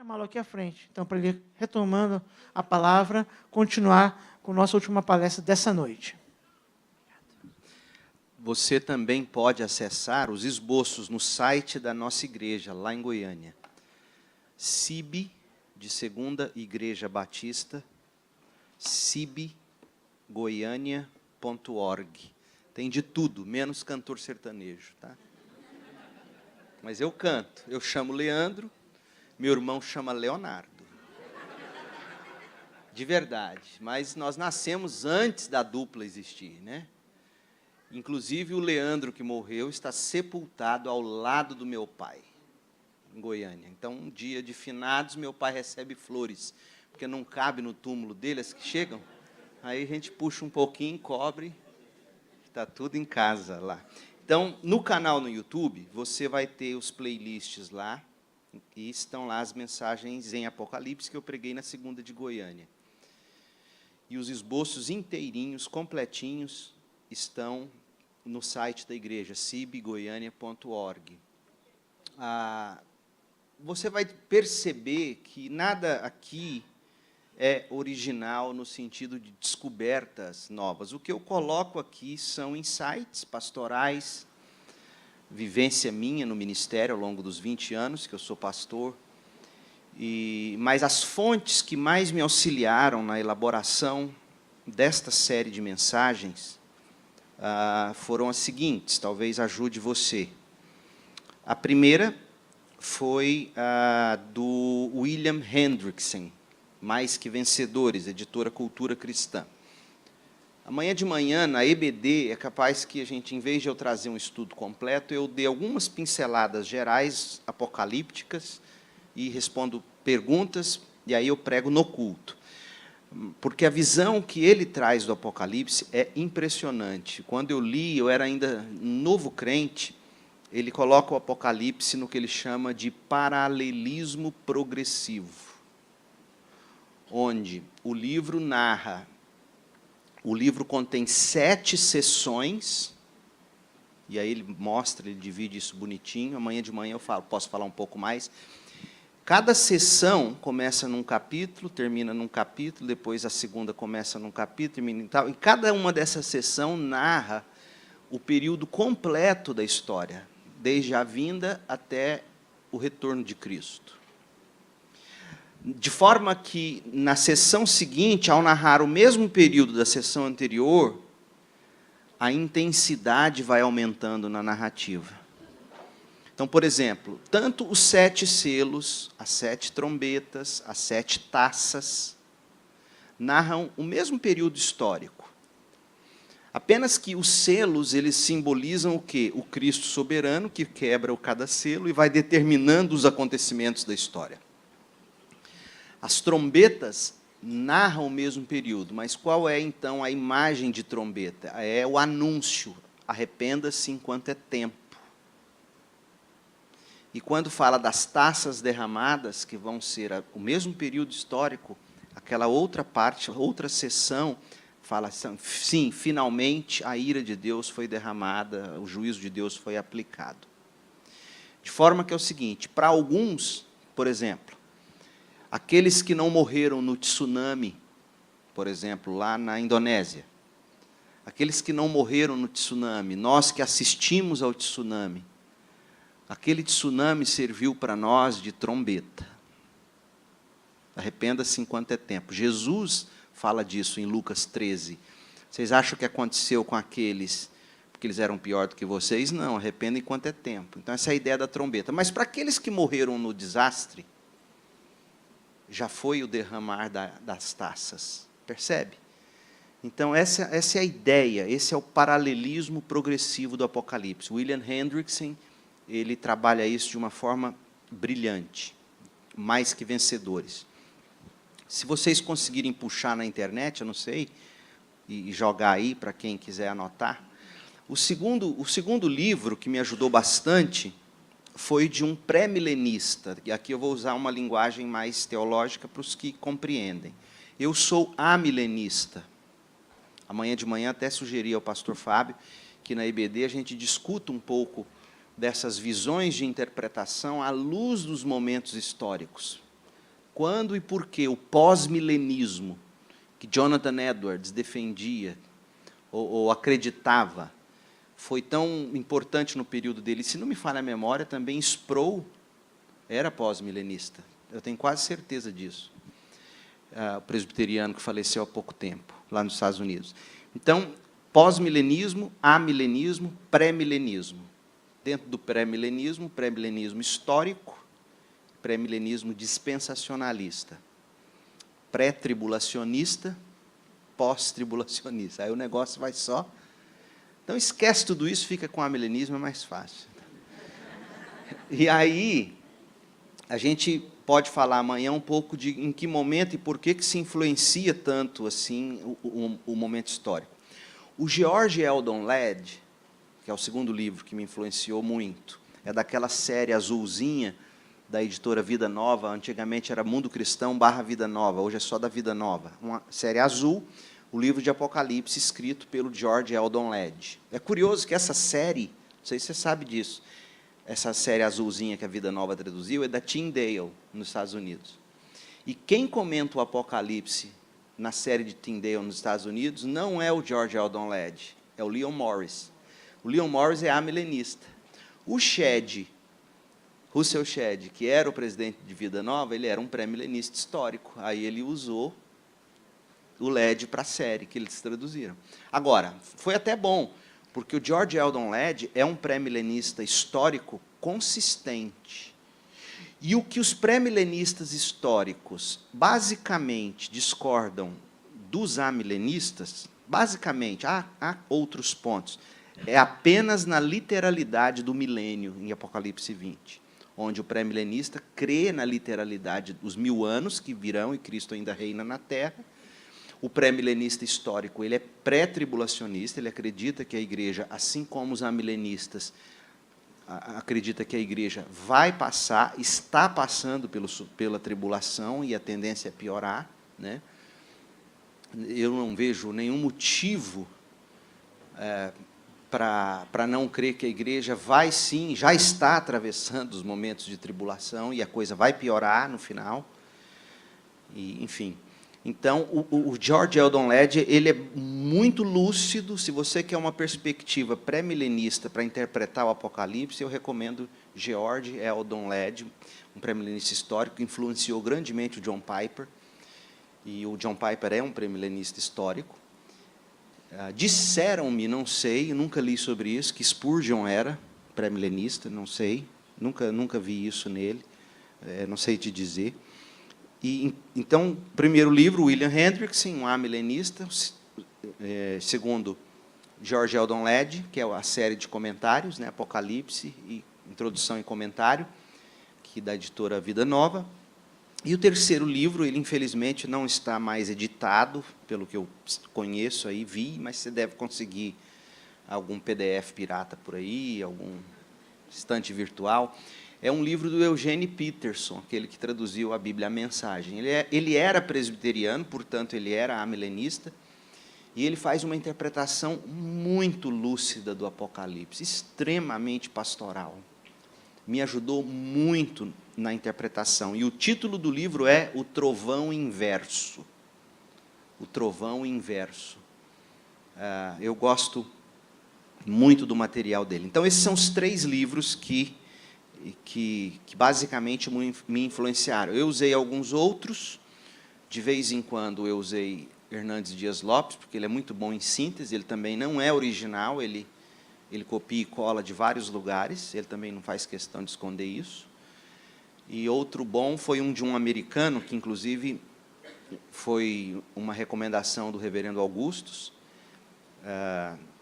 chamá-lo aqui à frente. Então, para ele, retomando a palavra, continuar com a nossa última palestra dessa noite. Você também pode acessar os esboços no site da nossa igreja, lá em Goiânia. CIB, de Segunda Igreja Batista, cibgoiania.org. Tem de tudo, menos cantor sertanejo, tá? Mas eu canto. Eu chamo Leandro, meu irmão chama Leonardo. De verdade. Mas nós nascemos antes da dupla existir, né? Inclusive, o Leandro, que morreu, está sepultado ao lado do meu pai, em Goiânia. Então, um dia de finados, meu pai recebe flores, porque não cabe no túmulo dele as que chegam. Aí a gente puxa um pouquinho, cobre, está tudo em casa lá. Então, no canal no YouTube, você vai ter os playlists lá, e estão lá as mensagens em Apocalipse que eu preguei na segunda de Goiânia. E os esboços inteirinhos, completinhos, estão no site da igreja, cibgoiania.org. Você vai perceber que nada aqui é original no sentido de descobertas novas. O que eu coloco aqui são insights pastorais, vivência minha no ministério ao longo dos 20 anos, que eu sou pastor, mas as fontes que mais me auxiliaram na elaboração desta série de mensagens foram as seguintes, talvez ajude você. A primeira foi do William Hendrickson, Mais que Vencedores, editora Cultura Cristã. Amanhã de manhã, na EBD, é capaz que a gente, em vez de eu trazer um estudo completo, eu dê algumas pinceladas gerais, apocalípticas, e respondo perguntas, e aí eu prego no culto. Porque a visão que ele traz do Apocalipse é impressionante. Quando eu li, eu era ainda novo crente, ele coloca o Apocalipse no que ele chama de paralelismo progressivo, onde o livro narra, o livro contém 7 sessões, e aí ele mostra, ele divide isso bonitinho, amanhã de manhã eu posso falar um pouco mais. Cada sessão começa num capítulo, termina num capítulo, depois a segunda começa num capítulo, termina em tal. E cada uma dessas sessões narra o período completo da história, desde a vinda até o retorno de Cristo. De forma que, na sessão seguinte, ao narrar o mesmo período da sessão anterior, a intensidade vai aumentando na narrativa. Então, por exemplo, tanto os 7 selos, as 7 trombetas, as 7 taças, narram o mesmo período histórico. Apenas que os selos, eles simbolizam o quê? O Cristo soberano, que quebra cada selo e vai determinando os acontecimentos da história. As trombetas narram o mesmo período, mas qual é, então, a imagem de trombeta? É o anúncio, arrependa-se enquanto é tempo. E quando fala das taças derramadas, que vão ser o mesmo período histórico, aquela outra parte, outra sessão, fala assim, sim, finalmente a ira de Deus foi derramada, o juízo de Deus foi aplicado. De forma que é o seguinte, para alguns, por exemplo, aqueles que não morreram no tsunami, por exemplo, lá na Indonésia, aqueles que não morreram no tsunami, nós que assistimos ao tsunami, aquele tsunami serviu para nós de trombeta. Arrependa-se enquanto é tempo. Jesus fala disso em Lucas 13. Vocês acham que aconteceu com aqueles, porque eles eram pior do que vocês? Não, arrependa enquanto é tempo. Então, essa é a ideia da trombeta. Mas para aqueles que morreram no desastre, já foi o derramar das taças. Percebe? Então, essa é a ideia, esse é o paralelismo progressivo do Apocalipse. William Hendrickson, ele trabalha isso de uma forma brilhante, mais que vencedores. Se vocês conseguirem puxar na internet, eu não sei, e jogar aí para quem quiser anotar, o segundo livro que me ajudou bastante foi de um pré-milenista, e aqui eu vou usar uma linguagem mais teológica para os que compreendem. Eu sou amilenista. Amanhã de manhã até sugeri ao pastor Fábio que na IBD a gente discuta um pouco dessas visões de interpretação à luz dos momentos históricos. quando e por que o pós-milenismo, que Jonathan Edwards defendia ou acreditava, foi tão importante no período dele. Se não me falha a memória, também Sproul era pós-milenista. Eu tenho quase certeza disso. O presbiteriano que faleceu há pouco tempo, lá nos Estados Unidos. Então, pós-milenismo, amilenismo, pré-milenismo. Dentro do pré-milenismo histórico, pré-milenismo dispensacionalista, pré-tribulacionista, pós-tribulacionista. Aí o negócio vai só. Então, esquece tudo isso, fica com o amilenismo, é mais fácil. E aí, a gente pode falar amanhã um pouco de em que momento e por que se influencia tanto assim o momento histórico. O George Eldon Ladd, que é o segundo livro que me influenciou muito, é daquela série azulzinha da editora Vida Nova, antigamente era Mundo Cristão / Vida Nova, hoje é só da Vida Nova. Uma série azul, o livro de Apocalipse, escrito pelo George Eldon Ladd. É curioso que essa série, não sei se você sabe disso, essa série azulzinha que a Vida Nova traduziu, é da Tyndale, nos Estados Unidos. E quem comenta o Apocalipse na série de Tyndale, nos Estados Unidos, não é o George Eldon Ladd, é o Leon Morris. O Leon Morris é amilenista. O Shedd, Russell Shedd, que era o presidente de Vida Nova, ele era um pré-milenista histórico. Aí ele usou o Ladd para a série que eles traduziram. Agora, foi até bom, porque o George Eldon Ladd é um pré-milenista histórico consistente. E o que os pré-milenistas históricos basicamente discordam dos amilenistas, basicamente, há outros pontos, é apenas na literalidade do milênio, em Apocalipse 20, onde o pré-milenista crê na literalidade dos 1000 anos que virão e Cristo ainda reina na Terra. O pré-milenista histórico, ele é pré-tribulacionista, ele acredita que a igreja, assim como os amilenistas, acredita que a igreja vai passar, está passando pela tribulação e a tendência é piorar, né? Eu não vejo nenhum motivo para não crer que a igreja vai sim, já está atravessando os momentos de tribulação e a coisa vai piorar no final. E, enfim. Então, o George Eldon Ladd, ele é muito lúcido. Se você quer uma perspectiva pré-milenista para interpretar o Apocalipse, eu recomendo George Eldon Ladd, um pré-milenista histórico, que influenciou grandemente o John Piper. E o John Piper é um pré-milenista histórico. Disseram-me, não sei, nunca li sobre isso, que Spurgeon era pré-milenista, não sei, nunca vi isso nele, não sei te dizer. E, então, primeiro livro, William Hendrickson, um amilenista. Segundo, George Eldon Ladd, que é a série de comentários, né, Apocalipse, e introdução e comentário, que da editora Vida Nova. E o terceiro livro, ele infelizmente não está mais editado, pelo que eu conheço, aí vi, mas você deve conseguir algum PDF pirata por aí, algum estante virtual. É um livro do Eugene Peterson, aquele que traduziu a Bíblia, a Mensagem. Ele era presbiteriano, portanto, ele era amilenista, e ele faz uma interpretação muito lúcida do Apocalipse, extremamente pastoral. Me ajudou muito na interpretação. E o título do livro é O Trovão Inverso. O Trovão Inverso. Eu gosto muito do material dele. Então, esses são os 3 livros que basicamente me influenciaram. Eu usei alguns outros, de vez em quando eu usei Hernandes Dias Lopes, porque ele é muito bom em síntese, ele também não é original, ele copia e cola de vários lugares, ele também não faz questão de esconder isso. E outro bom foi de um americano, que inclusive foi uma recomendação do reverendo Augustus.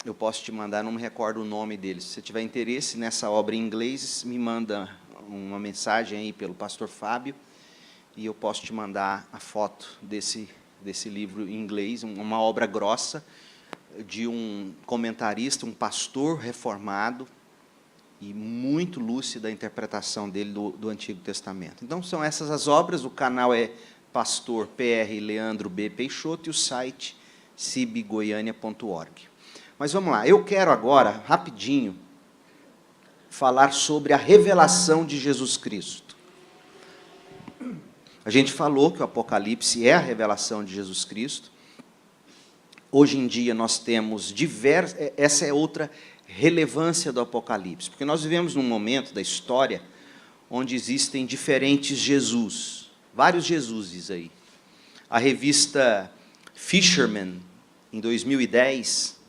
Eu posso te mandar, não me recordo o nome dele. Se você tiver interesse nessa obra em inglês, me manda uma mensagem aí pelo pastor Fábio, e eu posso te mandar a foto desse livro em inglês, uma obra grossa, de um comentarista, um pastor reformado, e muito lúcida a interpretação dele do Antigo Testamento. Então, são essas as obras. O canal é Pastor PR Leandro B. Peixoto, e o site cibgoiania.org. Mas vamos lá, eu quero agora, rapidinho, falar sobre a revelação de Jesus Cristo. A gente falou que o Apocalipse é a revelação de Jesus Cristo. Hoje em dia nós temos essa é outra relevância do Apocalipse, porque nós vivemos num momento da história onde existem diferentes Jesus, vários Jesuses aí. A revista Fisherman, em 2010,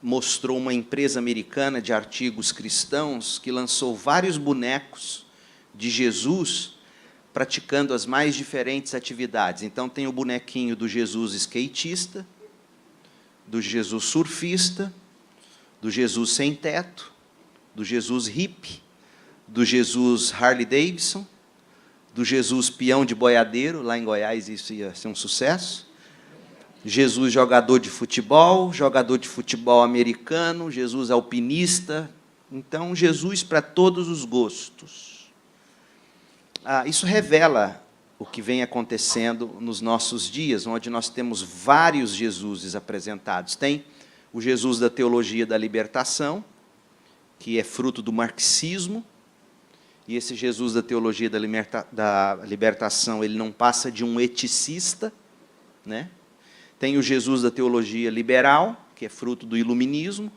mostrou uma empresa americana de artigos cristãos que lançou vários bonecos de Jesus praticando as mais diferentes atividades. Então, tem o bonequinho do Jesus skatista, do Jesus surfista, do Jesus sem teto, do Jesus hippie, do Jesus Harley Davidson, do Jesus peão de boiadeiro, lá em Goiás isso ia ser um sucesso, Jesus jogador de futebol americano, Jesus alpinista, então Jesus para todos os gostos. Isso revela o que vem acontecendo nos nossos dias, onde nós temos vários Jesuses apresentados. Tem o Jesus da teologia da libertação, que é fruto do marxismo, e esse Jesus da teologia da libertação, ele não passa de um eticista, né? Tem o Jesus da teologia liberal, que é fruto do iluminismo,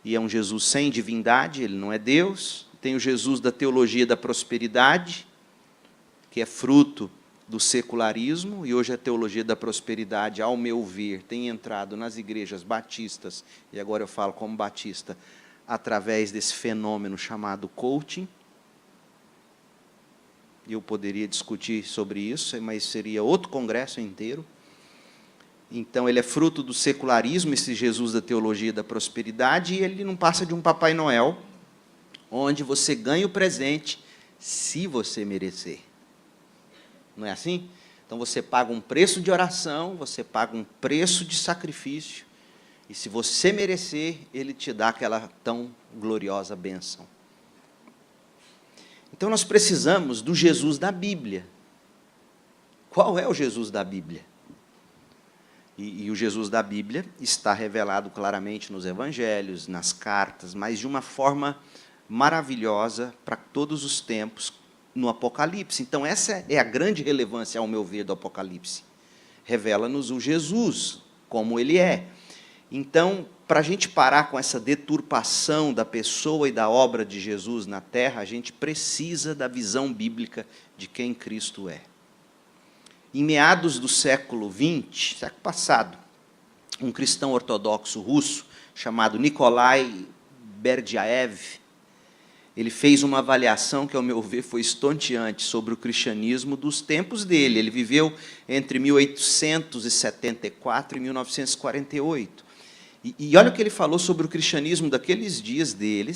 e é um Jesus sem divindade, ele não é Deus. Tem o Jesus da teologia da prosperidade, que é fruto do secularismo, e hoje a teologia da prosperidade, ao meu ver, tem entrado nas igrejas batistas, e agora eu falo como batista, através desse fenômeno chamado coaching. Eu poderia discutir sobre isso, mas seria outro congresso inteiro. Então, ele é fruto do secularismo, esse Jesus da teologia da prosperidade, e ele não passa de um Papai Noel, onde você ganha o presente se você merecer. Não é assim? Então, você paga um preço de oração, você paga um preço de sacrifício, e se você merecer, ele te dá aquela tão gloriosa bênção. Então, nós precisamos do Jesus da Bíblia. Qual é o Jesus da Bíblia? E o Jesus da Bíblia está revelado claramente nos evangelhos, nas cartas, mas de uma forma maravilhosa para todos os tempos no Apocalipse. Então, essa é a grande relevância, ao meu ver, do Apocalipse. Revela-nos o Jesus, como ele é. Então, para a gente parar com essa deturpação da pessoa e da obra de Jesus na terra, a gente precisa da visão bíblica de quem Cristo é. Em meados do século XX, século passado, um cristão ortodoxo russo chamado Nikolai Berdyaev, ele fez uma avaliação que, ao meu ver, foi estonteante sobre o cristianismo dos tempos dele. Ele viveu entre 1874 e 1948. E olha o que ele falou sobre o cristianismo daqueles dias dele,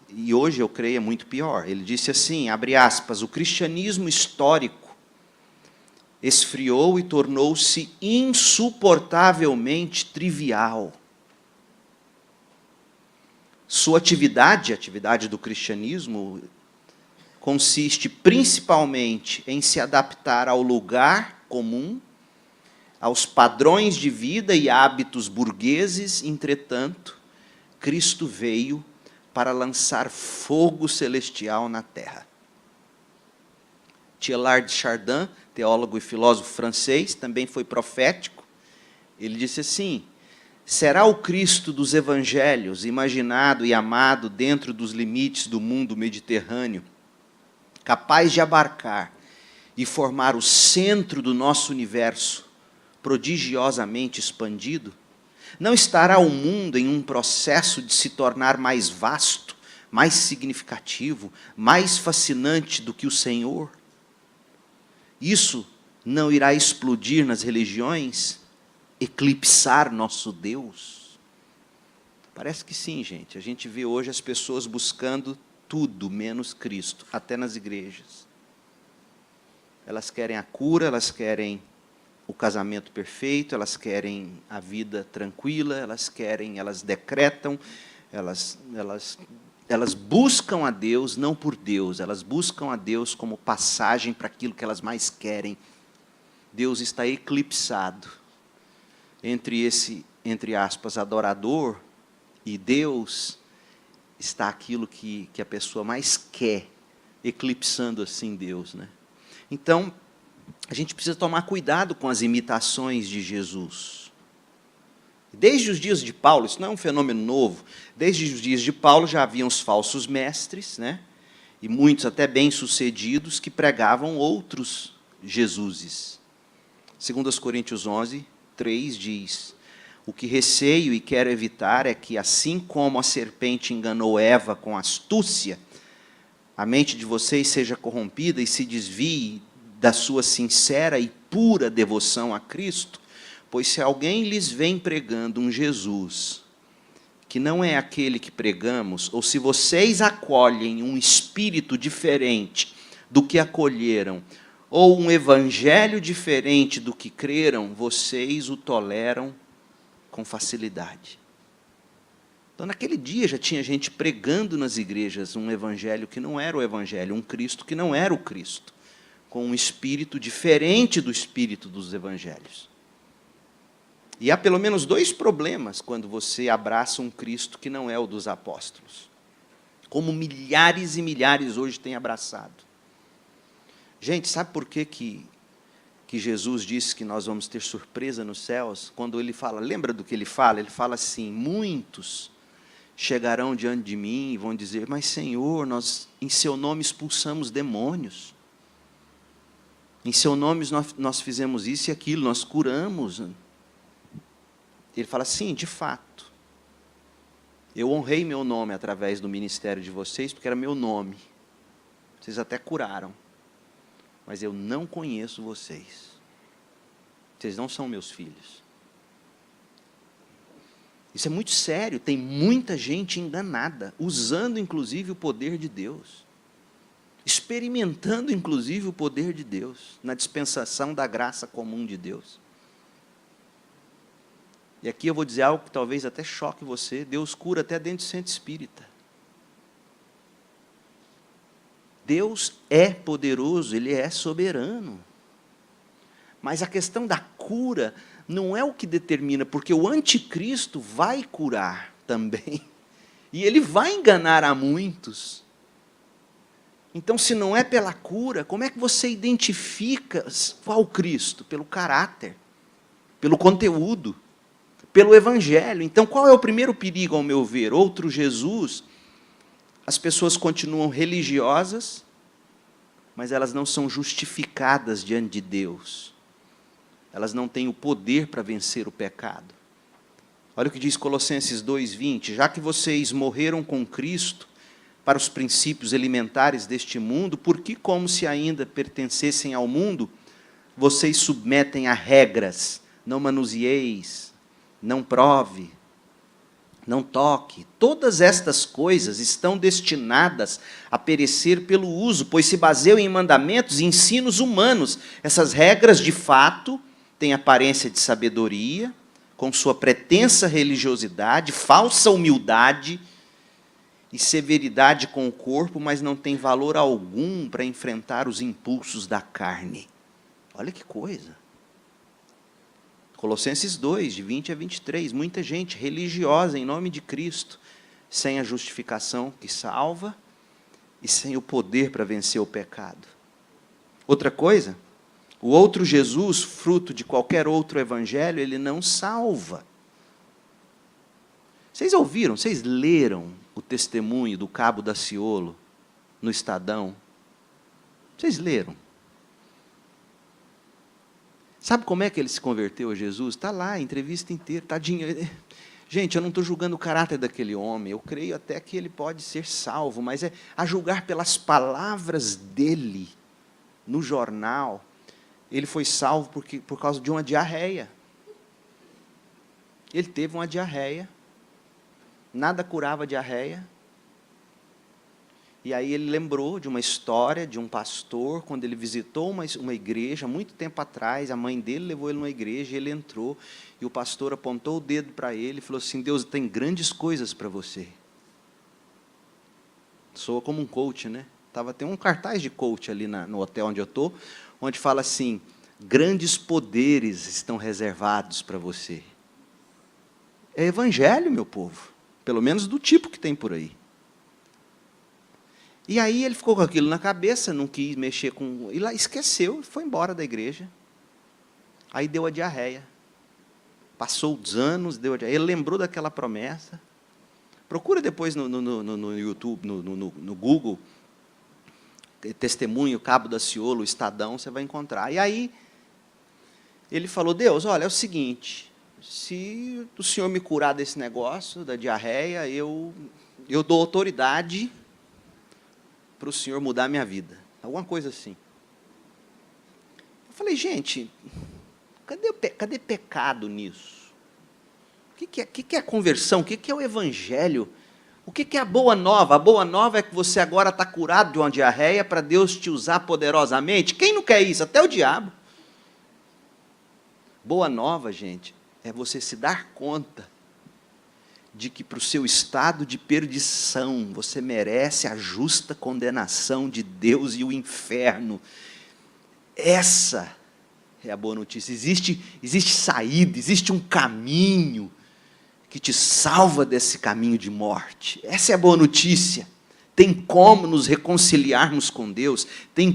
e hoje eu creio é muito pior. Ele disse assim, abre aspas, o cristianismo histórico esfriou e tornou-se insuportavelmente trivial. Sua atividade, a atividade do cristianismo, consiste principalmente em se adaptar ao lugar comum, aos padrões de vida e hábitos burgueses. Entretanto, Cristo veio para lançar fogo celestial na terra. Teilhard de Chardin, teólogo e filósofo francês, também foi profético. Ele disse assim, será o Cristo dos evangelhos, imaginado e amado dentro dos limites do mundo mediterrâneo, capaz de abarcar e formar o centro do nosso universo, prodigiosamente expandido? Não estará o mundo em um processo de se tornar mais vasto, mais significativo, mais fascinante do que o Senhor? Isso não irá explodir nas religiões, eclipsar nosso Deus? Parece que sim, gente. A gente vê hoje as pessoas buscando tudo menos Cristo, até nas igrejas. Elas querem a cura, elas querem o casamento perfeito, elas querem a vida tranquila, elas decretam, elas buscam a Deus não por Deus, elas buscam a Deus como passagem para aquilo que elas mais querem. Deus está eclipsado entre esse, entre aspas, adorador e Deus, está aquilo que a pessoa mais quer eclipsando assim Deus, né? Então, a gente precisa tomar cuidado com as imitações de Jesus. Desde os dias de Paulo, isso não é um fenômeno novo, desde os dias de Paulo já haviam os falsos mestres, né? E muitos até bem-sucedidos que pregavam outros Jesuses. 2 Coríntios 11, 3 diz: o que receio e quero evitar é que, assim como a serpente enganou Eva com astúcia, a mente de vocês seja corrompida e se desvie da sua sincera e pura devoção a Cristo, pois se alguém lhes vem pregando um Jesus que não é aquele que pregamos, ou se vocês acolhem um espírito diferente do que acolheram, ou um evangelho diferente do que creram, vocês o toleram com facilidade. Então, naquele dia já tinha gente pregando nas igrejas um evangelho que não era o evangelho, um Cristo que não era o Cristo, com um espírito diferente do espírito dos evangelhos. E há pelo menos 2 problemas quando você abraça um Cristo que não é o dos apóstolos, como milhares e milhares hoje têm abraçado. Gente, sabe por que Jesus disse que nós vamos ter surpresa nos céus? Quando ele fala, lembra do que ele fala? Ele fala assim: muitos chegarão diante de mim e vão dizer: mas Senhor, nós em seu nome expulsamos demônios, em seu nome nós fizemos isso e aquilo, nós curamos. Ele fala: sim, de fato, eu honrei meu nome através do ministério de vocês, porque era meu nome, vocês até curaram, mas eu não conheço vocês, vocês não são meus filhos. Isso é muito sério, tem muita gente enganada, usando inclusive o poder de Deus, experimentando inclusive o poder de Deus, na dispensação da graça comum de Deus. E aqui eu vou dizer algo que talvez até choque você: Deus cura até dentro do centro espírita. Deus é poderoso, Ele é soberano. Mas a questão da cura não é o que determina, porque o anticristo vai curar também. E ele vai enganar a muitos. Então, se não é pela cura, como é que você identifica qual Cristo? Pelo caráter, pelo conteúdo, pelo evangelho. Então, qual é o primeiro perigo, ao meu ver? Outro Jesus. As pessoas continuam religiosas, mas elas não são justificadas diante de Deus. Elas não têm o poder para vencer o pecado. Olha o que diz Colossenses 2:20: já que vocês morreram com Cristo para os princípios elementares deste mundo, por que, como se ainda pertencessem ao mundo, vocês submetem a regras? Não manuseeis, não prove, não toque. Todas estas coisas estão destinadas a perecer pelo uso, pois se baseiam em mandamentos e ensinos humanos. Essas regras, de fato, têm aparência de sabedoria, com sua pretensa religiosidade, falsa humildade e severidade com o corpo, mas não tem valor algum para enfrentar os impulsos da carne. Olha que coisa. Colossenses 2, de 20 a 23, muita gente religiosa em nome de Cristo, sem a justificação que salva e sem o poder para vencer o pecado. Outra coisa, o outro Jesus, fruto de qualquer outro evangelho, ele não salva. Vocês ouviram, vocês leram o testemunho do Cabo Daciolo no Estadão? Vocês leram? Sabe como é que ele se converteu a Jesus? Está lá, a entrevista inteira, tadinho. Gente, eu não estou julgando o caráter daquele homem, eu creio até que ele pode ser salvo, mas é a julgar pelas palavras dele no jornal. Ele foi salvo por causa de uma diarreia. Ele teve uma diarreia, nada curava a diarreia. E aí ele lembrou de uma história de um pastor, quando ele visitou uma igreja, muito tempo atrás, a mãe dele levou ele numa igreja, e ele entrou, e o pastor apontou o dedo para ele e falou assim: Deus tem grandes coisas para você. Soa como um coach, né? Tem um cartaz de coach ali no hotel onde eu estou, onde fala assim: grandes poderes estão reservados para você. É evangelho, meu povo, pelo menos do tipo que tem por aí. E aí ele ficou com aquilo na cabeça, não quis mexer com... E lá esqueceu, foi embora da igreja. Aí deu a diarreia. Passou os anos, deu a diarreia. Ele lembrou daquela promessa. Procura depois no YouTube, no Google, Testemunho, Cabo da Ciolo, Estadão, você vai encontrar. E aí ele falou, Deus, olha, é o seguinte, se o Senhor me curar desse negócio, da diarreia, eu dou autoridade para o Senhor mudar a minha vida. Alguma coisa assim. Eu falei, gente, cadê pecado nisso? O que é conversão? O que é o evangelho? O que é a boa nova? A boa nova é que você agora está curado de uma diarreia para Deus te usar poderosamente. Quem não quer isso? Até o diabo. Boa nova, gente, é você se dar conta de que para o seu estado de perdição, você merece a justa condenação de Deus e o inferno. Essa é a boa notícia. Existe saída, existe um caminho que te salva desse caminho de morte. Essa é a boa notícia. Tem como nos reconciliarmos com Deus, tem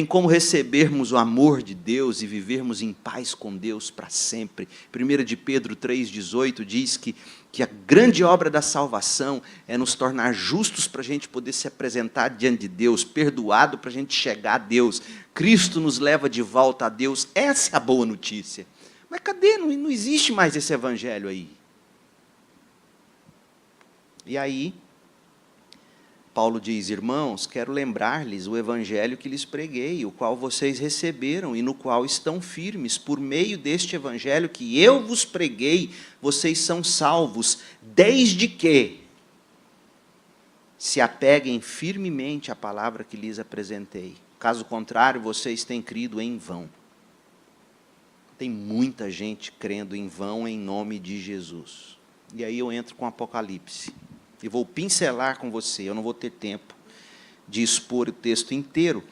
como recebermos o amor de Deus e vivermos em paz com Deus para sempre. 1 de Pedro 3,18 diz que a grande obra da salvação é nos tornar justos para a gente poder se apresentar diante de Deus, perdoado para a gente chegar a Deus. Cristo nos leva de volta a Deus. Essa é a boa notícia. Mas cadê? Não existe mais esse evangelho aí. E aí, Paulo diz, irmãos, quero lembrar-lhes o evangelho que lhes preguei, o qual vocês receberam e no qual estão firmes. Por meio deste evangelho que eu vos preguei, vocês são salvos, desde que se apeguem firmemente à palavra que lhes apresentei. Caso contrário, vocês têm crido em vão. Tem muita gente crendo em vão em nome de Jesus. E aí eu entro com Apocalipse. E vou pincelar com você, eu não vou ter tempo de expor o texto inteiro,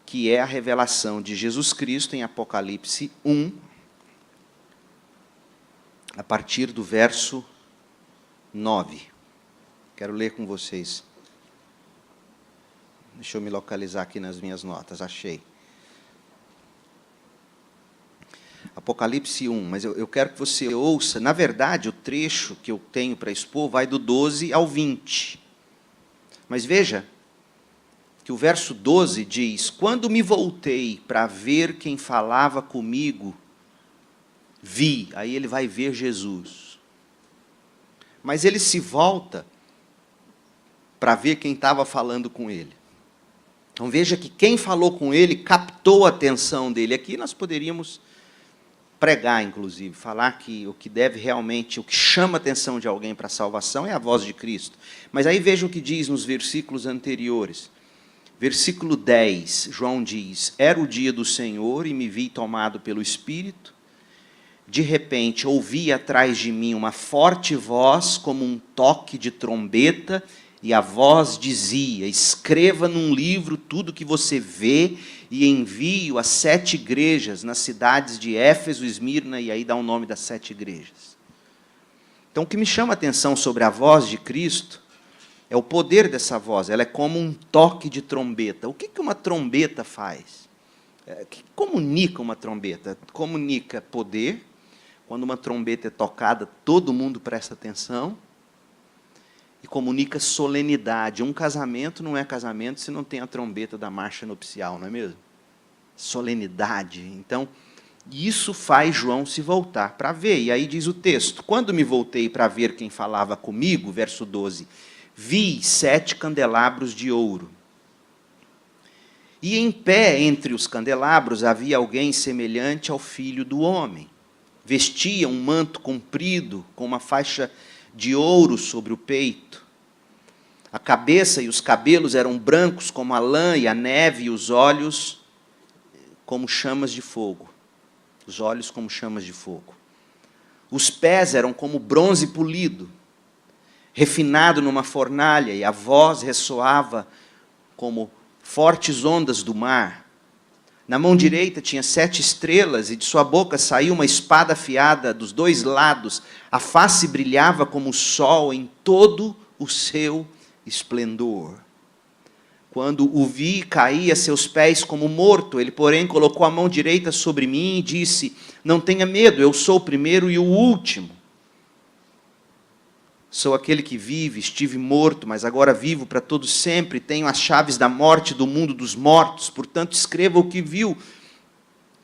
que é a revelação de Jesus Cristo em Apocalipse 1, a partir do verso 9. Quero ler com vocês. Deixa eu me localizar aqui nas minhas notas, achei. Apocalipse 1, mas eu quero que você ouça, na verdade, o trecho que eu tenho para expor vai do 12 ao 20. Mas veja que o verso 12 diz, quando me voltei para ver quem falava comigo, vi, aí ele vai ver Jesus. Mas ele se volta para ver quem estava falando com ele. Então veja que quem falou com ele captou a atenção dele. Aqui nós poderíamos pregar, inclusive, falar que o que deve realmente, o que chama a atenção de alguém para a salvação é a voz de Cristo. Mas aí veja o que diz nos versículos anteriores. Versículo 10, João diz, era o dia do Senhor e me vi tomado pelo Espírito. De repente, ouvi atrás de mim uma forte voz, como um toque de trombeta, e a voz dizia, escreva num livro tudo que você vê e envie-o às 7 igrejas, nas cidades de Éfeso, Esmirna, e aí dá o nome das 7 igrejas. Então, o que me chama a atenção sobre a voz de Cristo é o poder dessa voz. Ela é como um toque de trombeta. O que uma trombeta faz? O que comunica uma trombeta? Comunica poder. Quando uma trombeta é tocada, todo mundo presta atenção. E comunica solenidade. Um casamento não é casamento se não tem a trombeta da marcha nupcial, não é mesmo? Solenidade. Então, isso faz João se voltar para ver. E aí diz o texto, quando me voltei para ver quem falava comigo, verso 12, vi 7 candelabros de ouro. E em pé entre os candelabros havia alguém semelhante ao Filho do Homem. Vestia um manto comprido com uma faixa de ouro sobre o peito. A cabeça e os cabelos eram brancos como a lã e a neve, e os olhos como chamas de fogo. Os olhos como chamas de fogo. Os pés eram como bronze polido, refinado numa fornalha, e a voz ressoava como fortes ondas do mar. Na mão direita tinha 7 estrelas, e de sua boca saiu uma espada afiada dos 2 lados. A face brilhava como o sol em todo o seu esplendor. Quando o vi, caí a seus pés como morto. Ele, porém, colocou a mão direita sobre mim e disse: não tenha medo, eu sou o primeiro e o último. Sou aquele que vive, estive morto, mas agora vivo para todo sempre. Tenho as chaves da morte e do mundo dos mortos. Portanto, escreva o que viu.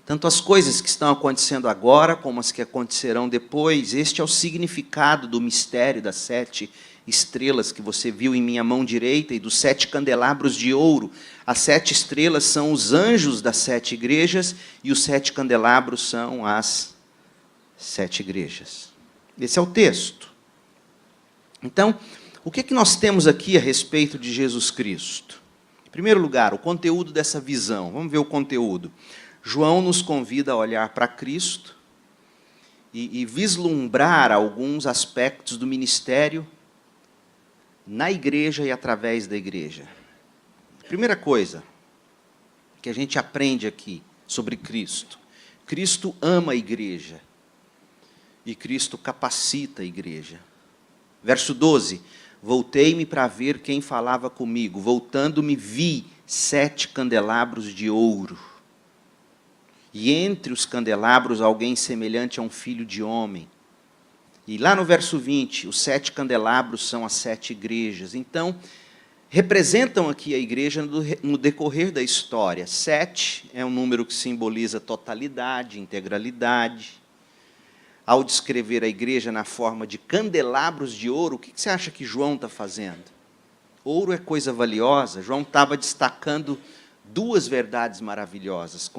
Tanto as coisas que estão acontecendo agora, como as que acontecerão depois. Este é o significado do mistério das 7 estrelas que você viu em minha mão direita e dos 7 candelabros de ouro. As 7 estrelas são os anjos das 7 igrejas e os 7 candelabros são as 7 igrejas. Esse é o texto. Então, o que nós temos aqui a respeito de Jesus Cristo? Em primeiro lugar, o conteúdo dessa visão. Vamos ver o conteúdo. João nos convida a olhar para Cristo e vislumbrar alguns aspectos do ministério na igreja e através da igreja. Primeira coisa que a gente aprende aqui sobre Cristo. Cristo ama a igreja e Cristo capacita a igreja. Verso 12, voltei-me para ver quem falava comigo. Voltando-me, vi 7 candelabros de ouro. E entre os candelabros, alguém semelhante a um filho de homem. E lá no verso 20, os 7 candelabros são as 7 igrejas. Então, representam aqui a igreja no decorrer da história. 7 é um número que simboliza totalidade, integralidade. Ao descrever a igreja na forma de candelabros de ouro, o que você acha que João está fazendo? Ouro é coisa valiosa. João estava destacando 2 verdades maravilhosas.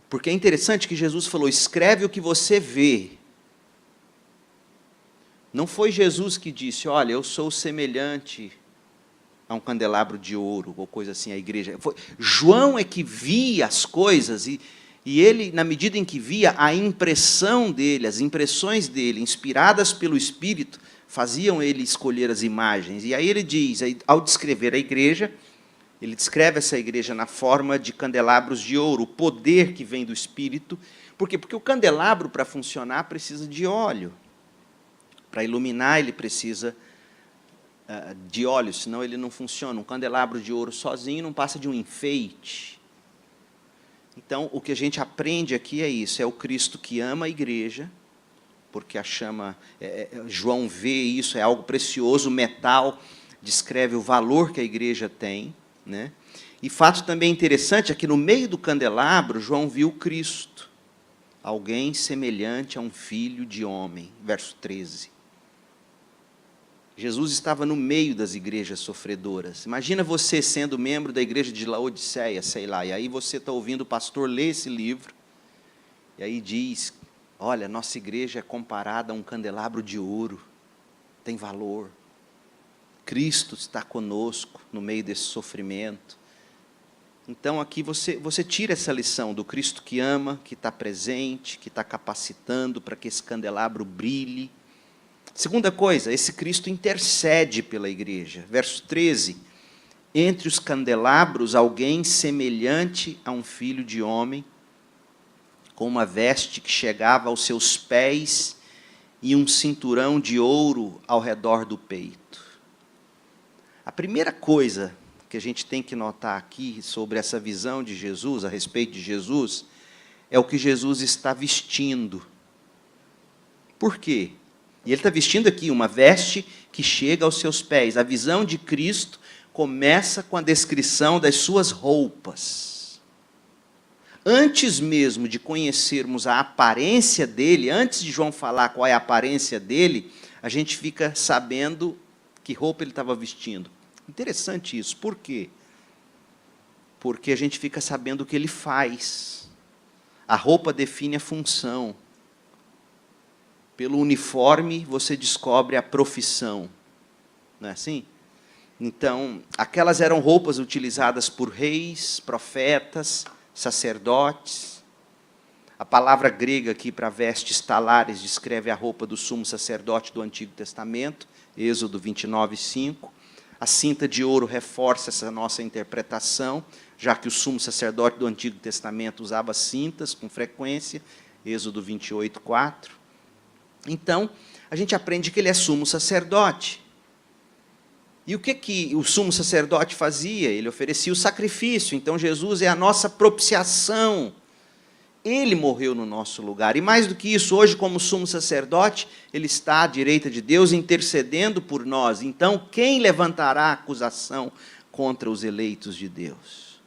Porque é interessante que Jesus falou, escreve o que você vê. Não foi Jesus que disse, olha, eu sou semelhante a um candelabro de ouro, ou coisa assim, a igreja. João é que via as coisas, e ele, na medida em que via, a impressão dele, as impressões dele, inspiradas pelo Espírito, faziam ele escolher as imagens. E aí ele diz, ao descrever a igreja, ele descreve essa igreja na forma de candelabros de ouro, o poder que vem do Espírito. Por quê? Porque o candelabro, para funcionar, precisa de óleo. Para iluminar, ele precisa de óleo, senão ele não funciona. Um candelabro de ouro sozinho não passa de um enfeite. Então, o que a gente aprende aqui é isso, é o Cristo que ama a igreja, porque a chama, João vê isso, é algo precioso, o metal descreve o valor que a igreja tem, né? E fato também interessante é que no meio do candelabro, João viu Cristo, alguém semelhante a um filho de homem, verso 13. Jesus estava no meio das igrejas sofredoras. Imagina você sendo membro da igreja de Laodiceia, sei lá, e aí você está ouvindo o pastor ler esse livro, e aí diz, olha, nossa igreja é comparada a um candelabro de ouro, tem valor. Cristo está conosco no meio desse sofrimento. Então aqui você tira essa lição do Cristo que ama, que está presente, que está capacitando para que esse candelabro brilhe. Segunda coisa, esse Cristo intercede pela igreja. Verso 13, entre os candelabros, alguém semelhante a um filho de homem, com uma veste que chegava aos seus pés e um cinturão de ouro ao redor do peito. A primeira coisa que a gente tem que notar aqui sobre essa visão de Jesus, a respeito de Jesus, é o que Jesus está vestindo. Por quê? E ele está vestindo aqui uma veste que chega aos seus pés. A visão de Cristo começa com a descrição das suas roupas. Antes mesmo de conhecermos a aparência dele, antes de João falar qual é a aparência dele, a gente fica sabendo que roupa ele estava vestindo. Interessante isso. Por quê? Porque a gente fica sabendo o que ele faz. A roupa define a função. Pelo uniforme, você descobre a profissão. Não é assim? Então, aquelas eram roupas utilizadas por reis, profetas, sacerdotes. A palavra grega aqui para vestes talares descreve a roupa do sumo sacerdote do Antigo Testamento, Êxodo 29, 5. A cinta de ouro reforça essa nossa interpretação, já que o sumo sacerdote do Antigo Testamento usava cintas com frequência, Êxodo 28, 4. Então, a gente aprende que ele é sumo sacerdote. E o que o sumo sacerdote fazia? Ele oferecia o sacrifício. Então, Jesus é a nossa propiciação. Ele morreu no nosso lugar. E mais do que isso, hoje, como sumo sacerdote, ele está à direita de Deus, intercedendo por nós. Então, quem levantará acusação contra os eleitos de Deus?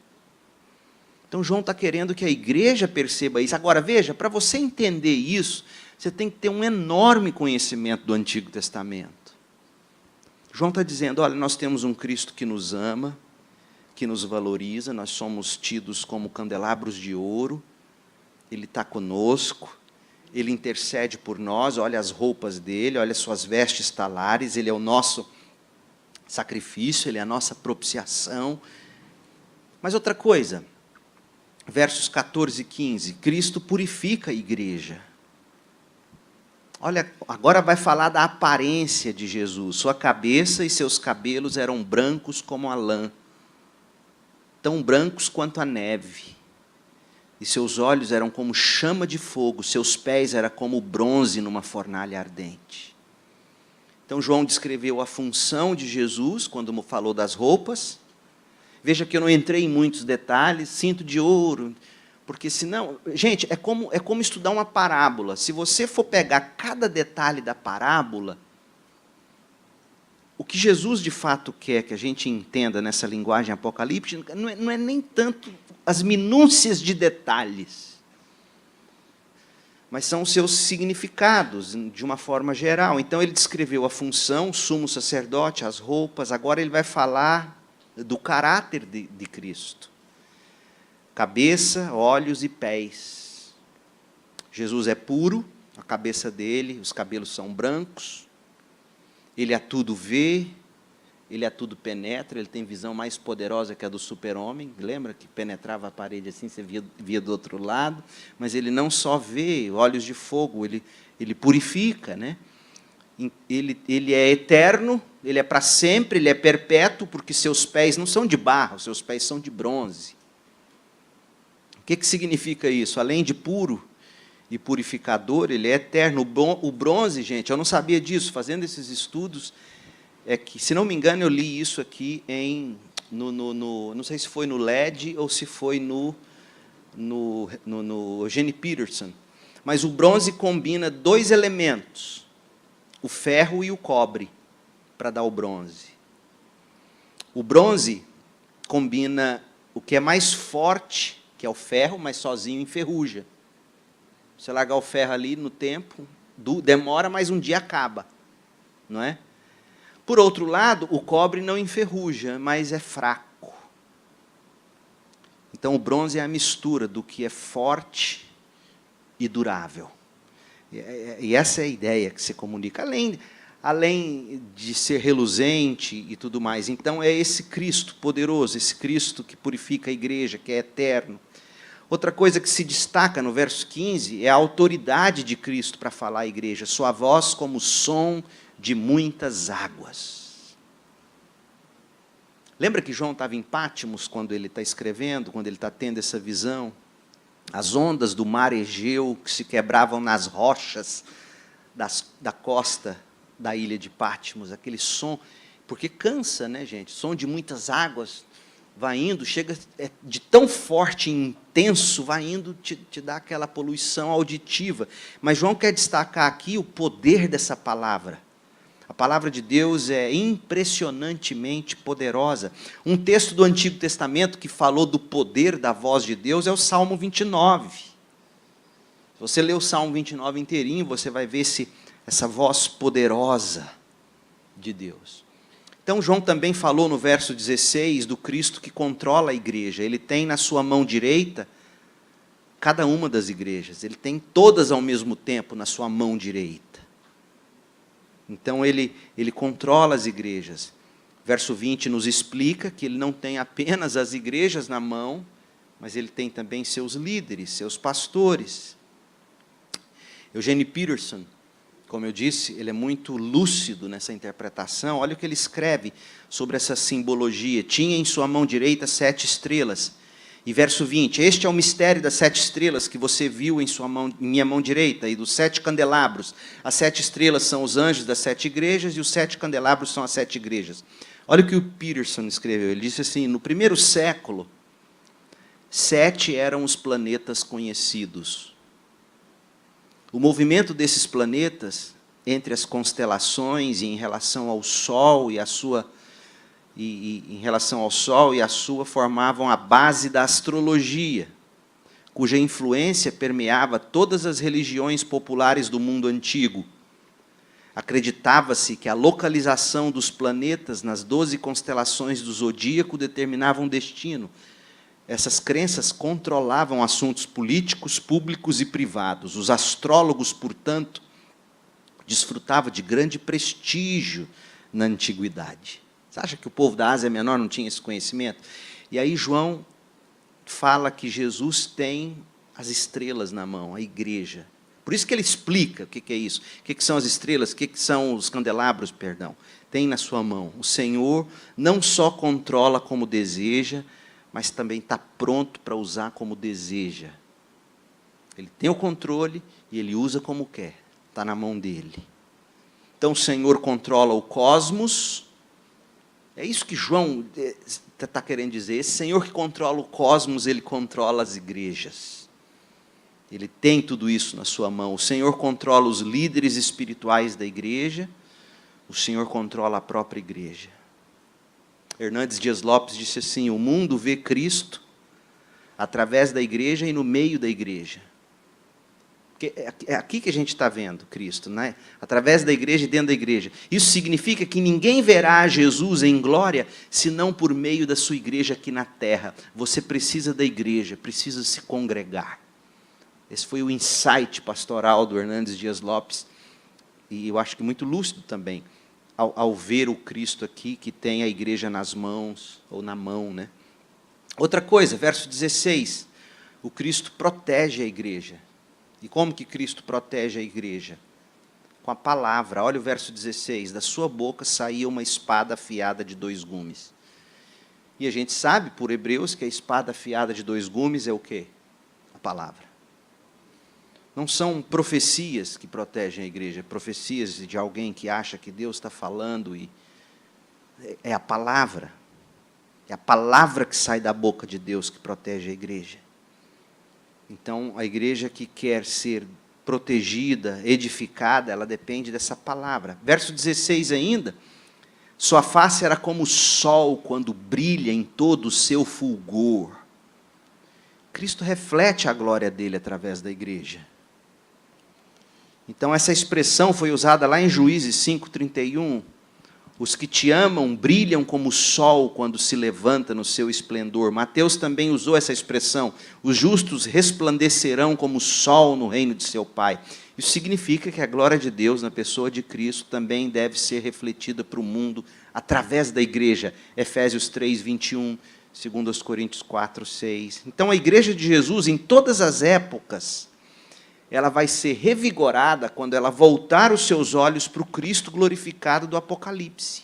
Então, João está querendo que a igreja perceba isso. Agora, veja, para você entender isso, você tem que ter um enorme conhecimento do Antigo Testamento. João está dizendo, olha, nós temos um Cristo que nos ama, que nos valoriza, nós somos tidos como candelabros de ouro, Ele está conosco, Ele intercede por nós, olha as roupas dele, olha as suas vestes talares, Ele é o nosso sacrifício, Ele é a nossa propiciação. Mas outra coisa, versos 14 e 15, Cristo purifica a igreja. Olha, agora vai falar da aparência de Jesus. Sua cabeça e seus cabelos eram brancos como a lã, tão brancos quanto a neve. E seus olhos eram como chama de fogo, seus pés eram como bronze numa fornalha ardente. Então, João descreveu a função de Jesus, quando falou das roupas. Veja que eu não entrei em muitos detalhes, cinto de ouro, porque senão, gente, é como estudar uma parábola. Se você for pegar cada detalhe da parábola, o que Jesus de fato quer que a gente entenda nessa linguagem apocalíptica não é nem tanto as minúcias de detalhes, mas são os seus significados, de uma forma geral. Então, ele descreveu a função, o sumo sacerdote, as roupas, agora ele vai falar do caráter de Cristo. Cabeça, olhos e pés. Jesus é puro, a cabeça dele, os cabelos são brancos, ele a tudo vê, ele a tudo penetra, ele tem visão mais poderosa que a do super-homem. Lembra que penetrava a parede assim, você via do outro lado? Mas ele não só vê, olhos de fogo, ele purifica, né? Ele é eterno, ele é para sempre, ele é perpétuo, porque seus pés não são de barro, seus pés são de bronze. O que significa isso? Além de puro e purificador, ele é eterno. O bronze, gente, eu não sabia disso, fazendo esses estudos, é que, se não me engano, eu li isso aqui não sei se foi no LED ou se foi no Eugene Peterson, mas o bronze combina dois elementos, o ferro e o cobre, para dar o bronze. O bronze combina o que é mais forte, que é o ferro, mas sozinho enferruja. Você largar o ferro ali no tempo, demora, mas um dia acaba, não é? Por outro lado, o cobre não enferruja, mas é fraco. Então, o bronze é a mistura do que é forte e durável. E essa é a ideia que se comunica, além de ser reluzente e tudo mais. Então, é esse Cristo poderoso, esse Cristo que purifica a igreja, que é eterno. Outra coisa que se destaca no verso 15 é a autoridade de Cristo para falar à igreja. Sua voz como o som de muitas águas. Lembra que João estava em Patmos quando ele está escrevendo, quando ele está tendo essa visão? As ondas do mar Egeu que se quebravam nas rochas da costa da ilha de Patmos, aquele som, porque cansa, né, gente? Som de muitas águas. Vai indo, chega de tão forte e intenso, vai indo, te dá aquela poluição auditiva. Mas João quer destacar aqui o poder dessa palavra. A palavra de Deus é impressionantemente poderosa. Um texto do Antigo Testamento que falou do poder da voz de Deus é o Salmo 29. Se você ler o Salmo 29 inteirinho, você vai ver essa voz poderosa de Deus. Então, João também falou no verso 16 do Cristo que controla a igreja. Ele tem na sua mão direita cada uma das igrejas. Ele tem todas ao mesmo tempo na sua mão direita. Então, ele controla as igrejas. Verso 20 nos explica que ele não tem apenas as igrejas na mão, mas ele tem também seus líderes, seus pastores. Eugene Peterson, como eu disse, ele é muito lúcido nessa interpretação. Olha o que ele escreve sobre essa simbologia. Tinha em sua mão direita 7 estrelas. E verso 20, este é o mistério das 7 estrelas que você viu em minha mão direita, e dos 7 candelabros. As 7 estrelas são os anjos das 7 igrejas, e os 7 candelabros são as 7 igrejas. Olha o que o Peterson escreveu. Ele disse assim, no primeiro século, 7 eram os planetas conhecidos. O movimento desses planetas, entre as constelações e em relação ao Sol e a sua... em relação ao Sol e a sua, formavam a base da astrologia, cuja influência permeava todas as religiões populares do mundo antigo. Acreditava-se que a localização dos planetas nas 12 constelações do zodíaco determinava um destino. Essas crenças controlavam assuntos políticos, públicos e privados. Os astrólogos, portanto, desfrutavam de grande prestígio na antiguidade. Você acha que o povo da Ásia Menor não tinha esse conhecimento? E aí João fala que Jesus tem as estrelas na mão, a igreja. Por isso que ele explica o que é isso. O que são as estrelas, o que são os candelabros, perdão. Tem na sua mão. O Senhor não só controla como deseja, mas também está pronto para usar como deseja. Ele tem o controle e ele usa como quer. Está na mão dele. Então o Senhor controla o cosmos. É isso que João está querendo dizer. Esse Senhor que controla o cosmos, ele controla as igrejas. Ele tem tudo isso na sua mão. O Senhor controla os líderes espirituais da igreja. O Senhor controla a própria igreja. Hernandes Dias Lopes disse assim, o mundo vê Cristo através da igreja e no meio da igreja. Porque é aqui que a gente está vendo Cristo, né? Através da igreja e dentro da igreja. Isso significa que ninguém verá Jesus em glória, senão por meio da sua igreja aqui na terra. Você precisa da igreja, precisa se congregar. Esse foi o insight pastoral do Hernandes Dias Lopes, e eu acho que muito lúcido também, ao ver o Cristo aqui, que tem a igreja nas mãos, ou na mão, né? Outra coisa, verso 16, o Cristo protege a igreja. E como que Cristo protege a igreja? Com a palavra. Olha o verso 16, da sua boca saía uma espada afiada de 2 gumes. E a gente sabe, por Hebreus, que a espada afiada de 2 gumes é o quê? A palavra. Não são profecias que protegem a igreja, profecias de alguém que acha que Deus está falando, e é a palavra. É a palavra que sai da boca de Deus que protege a igreja. Então, a igreja que quer ser protegida, edificada, ela depende dessa palavra. Verso 16 ainda, sua face era como o sol quando brilha em todo o seu fulgor. Cristo reflete a glória dele através da igreja. Então, essa expressão foi usada lá em Juízes 5:31. Os que te amam brilham como o sol quando se levanta no seu esplendor. Mateus também usou essa expressão. Os justos resplandecerão como o sol no reino de seu Pai. Isso significa que a glória de Deus na pessoa de Cristo também deve ser refletida para o mundo através da igreja. Efésios 3:21, 2 Coríntios 4:6. Então, a igreja de Jesus, em todas as épocas, ela vai ser revigorada quando ela voltar os seus olhos para o Cristo glorificado do Apocalipse.